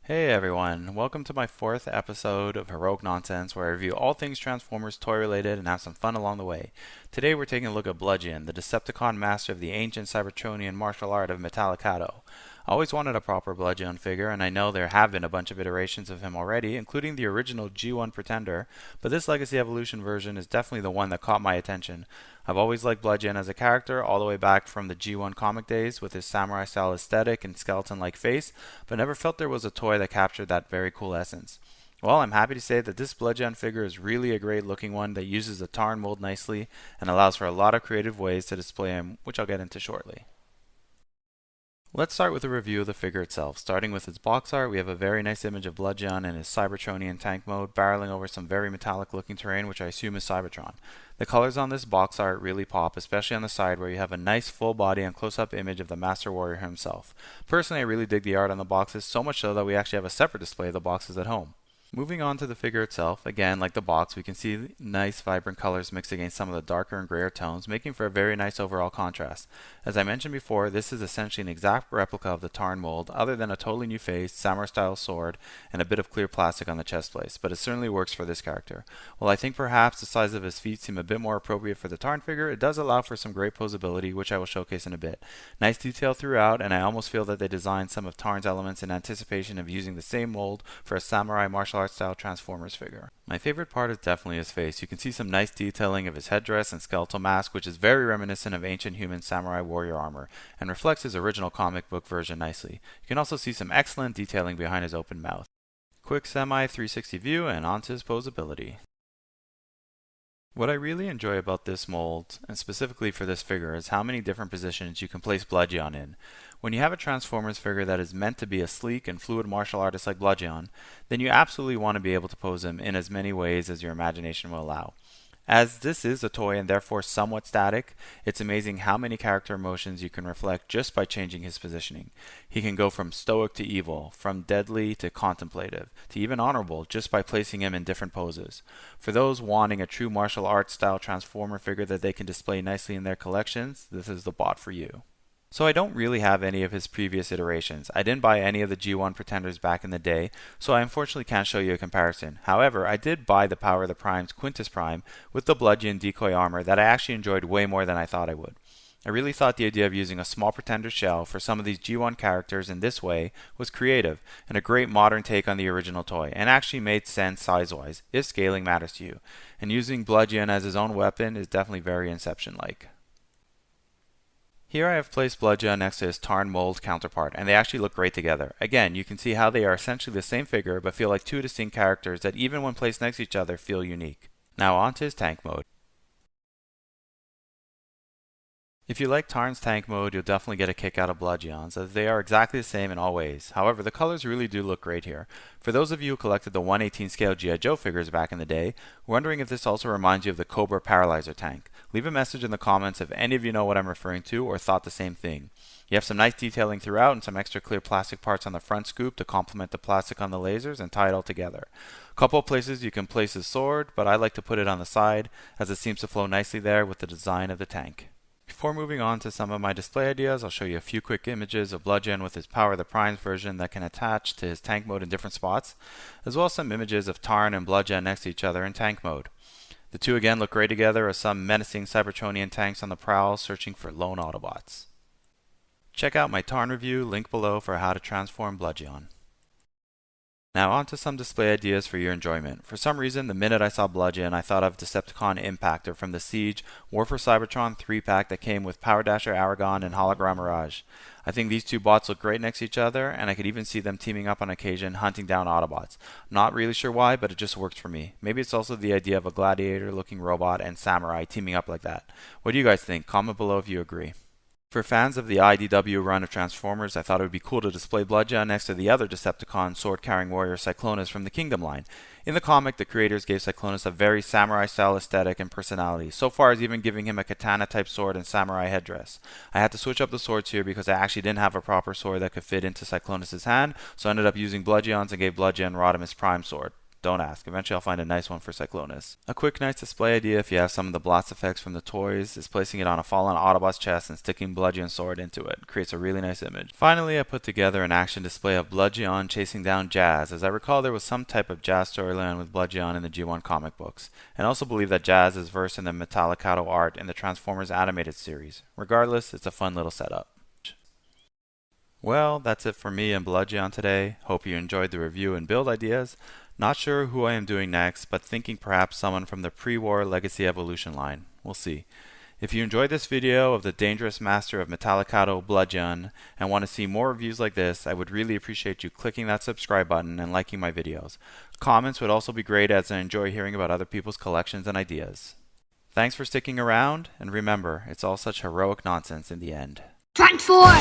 Hey everyone, welcome to my 4th episode of Heroic Nonsense, where I review all things Transformers toy related and have some fun along the way. Today we're taking a look at Bludgeon, the Decepticon master of the ancient Cybertronian martial art of Metallicato. I always wanted a proper Bludgeon figure, and I know there have been a bunch of iterations of him already, including the original G1 Pretender, but this Legacy Evolution version is definitely the one that caught my attention. I've always liked Bludgeon as a character, all the way back from the G1 comic days with his samurai style aesthetic and skeleton-like face, but never felt there was a toy that captured that very cool essence. Well, I'm happy to say that this Bludgeon figure is really a great looking one that uses the Tarn mold nicely and allows for a lot of creative ways to display him, which I'll get into shortly. Let's start with a review of the figure itself. Starting with its box art, we have a very nice image of Bludgeon in his Cybertronian tank mode, barreling over some very metallic looking terrain, which I assume is Cybertron. The colors on this box art really pop, especially on the side where you have a nice full body and close-up image of the Master Warrior himself. Personally, I really dig the art on the boxes, so much so that we actually have a separate display of the boxes at home. Moving on to the figure itself, again, like the box, we can see nice vibrant colors mixed against some of the darker and grayer tones, making for a very nice overall contrast. As I mentioned before, this is essentially an exact replica of the Tarn mold, other than a totally new face, samurai-style sword, and a bit of clear plastic on the chest place, but it certainly works for this character. While I think perhaps the size of his feet seem a bit more appropriate for the Tarn figure, it does allow for some great posability, which I will showcase in a bit. Nice detail throughout, and I almost feel that they designed some of Tarn's elements in anticipation of using the same mold for a samurai martial arts style Transformers figure. My favorite part is definitely his face. You can see some nice detailing of his headdress and skeletal mask, which is very reminiscent of ancient human samurai warrior armor and reflects his original comic book version nicely. You can also see some excellent detailing behind his open mouth. Quick semi 360 view and onto his posability. What I really enjoy about this mold, and specifically for this figure, is how many different positions you can place Bludgeon in. When you have a Transformers figure that is meant to be a sleek and fluid martial artist like Bludgeon, then you absolutely want to be able to pose him in as many ways as your imagination will allow. As this is a toy and therefore somewhat static, it's amazing how many character emotions you can reflect just by changing his positioning. He can go from stoic to evil, from deadly to contemplative, to even honorable just by placing him in different poses. For those wanting a true martial arts style Transformer figure that they can display nicely in their collections, this is the bot for you. So I don't really have any of his previous iterations. I didn't buy any of the G1 Pretenders back in the day, so I unfortunately can't show you a comparison. However, I did buy the Power of the Prime's Quintus Prime with the Bludgeon decoy armor that I actually enjoyed way more than I thought I would. I really thought the idea of using a small Pretender shell for some of these G1 characters in this way was creative and a great modern take on the original toy, and actually made sense size-wise, if scaling matters to you. And using Bludgeon as his own weapon is definitely very Inception-like. Here I have placed Bludgeon next to his Tarn mold counterpart, and they actually look great together. Again, you can see how they are essentially the same figure, but feel like two distinct characters that even when placed next to each other feel unique. Now on to his tank mode. If you like Tarn's tank mode, you'll definitely get a kick out of Bludgeon's, as they are exactly the same in all ways. However, the colors really do look great here. For those of you who collected the 1/18 scale G.I. Joe figures back in the day, wondering if this also reminds you of the Cobra Paralyzer tank, leave a message in the comments if any of you know what I'm referring to or thought the same thing. You have some nice detailing throughout and some extra clear plastic parts on the front scoop to complement the plastic on the lasers and tie it all together. A couple of places you can place his sword, but I like to put it on the side as it seems to flow nicely there with the design of the tank. Before moving on to some of my display ideas, I'll show you a few quick images of Bludgeon with his Power of the Primes version that can attach to his tank mode in different spots, as well as some images of Tarn and Bludgeon next to each other in tank mode. The two again look great together as some menacing Cybertronian tanks on the prowl searching for lone Autobots. Check out my Tarn review, link below, for how to transform Bludgeon. Now on to some display ideas for your enjoyment. For some reason, the minute I saw Bludgeon, I thought of Decepticon Impactor from the Siege War for Cybertron 3-pack that came with Power Dasher Aragon and Hologram Mirage. I think these two bots look great next to each other, and I could even see them teaming up on occasion hunting down Autobots. Not really sure why, but it just works for me. Maybe it's also the idea of a gladiator looking robot and samurai teaming up like that. What do you guys think? Comment below if you agree. For fans of the IDW run of Transformers, I thought it would be cool to display Bludgeon next to the other Decepticon sword-carrying warrior Cyclonus from the Kingdom line. In the comic, the creators gave Cyclonus a very samurai-style aesthetic and personality, so far as even giving him a katana-type sword and samurai headdress. I had to switch up the swords here because I actually didn't have a proper sword that could fit into Cyclonus' hand, so I ended up using Bludgeon's and gave Bludgeon Rodimus' Prime sword. Don't ask. Eventually I'll find a nice one for Cyclonus. A quick nice display idea if you have some of the blast effects from the toys is placing it on a fallen Autobot's chest and sticking Bludgeon's sword into it. It creates a really nice image. Finally, I put together an action display of Bludgeon chasing down Jazz, as I recall there was some type of Jazz storyline with Bludgeon in the G1 comic books, and also believe that Jazz is versed in the Metallicato art in the Transformers animated series. Regardless, it's a fun little setup. Well, that's it for me and Bludgeon today. Hope you enjoyed the review and build ideas. Not sure who I am doing next, but thinking perhaps someone from the pre-war Legacy Evolution line. We'll see. If you enjoyed this video of the Dangerous Master of Metallicato, Bludgeon, and want to see more reviews like this, I would really appreciate you clicking that subscribe button and liking my videos. Comments would also be great, as I enjoy hearing about other people's collections and ideas. Thanks for sticking around, and remember, it's all such heroic nonsense in the end. Transform!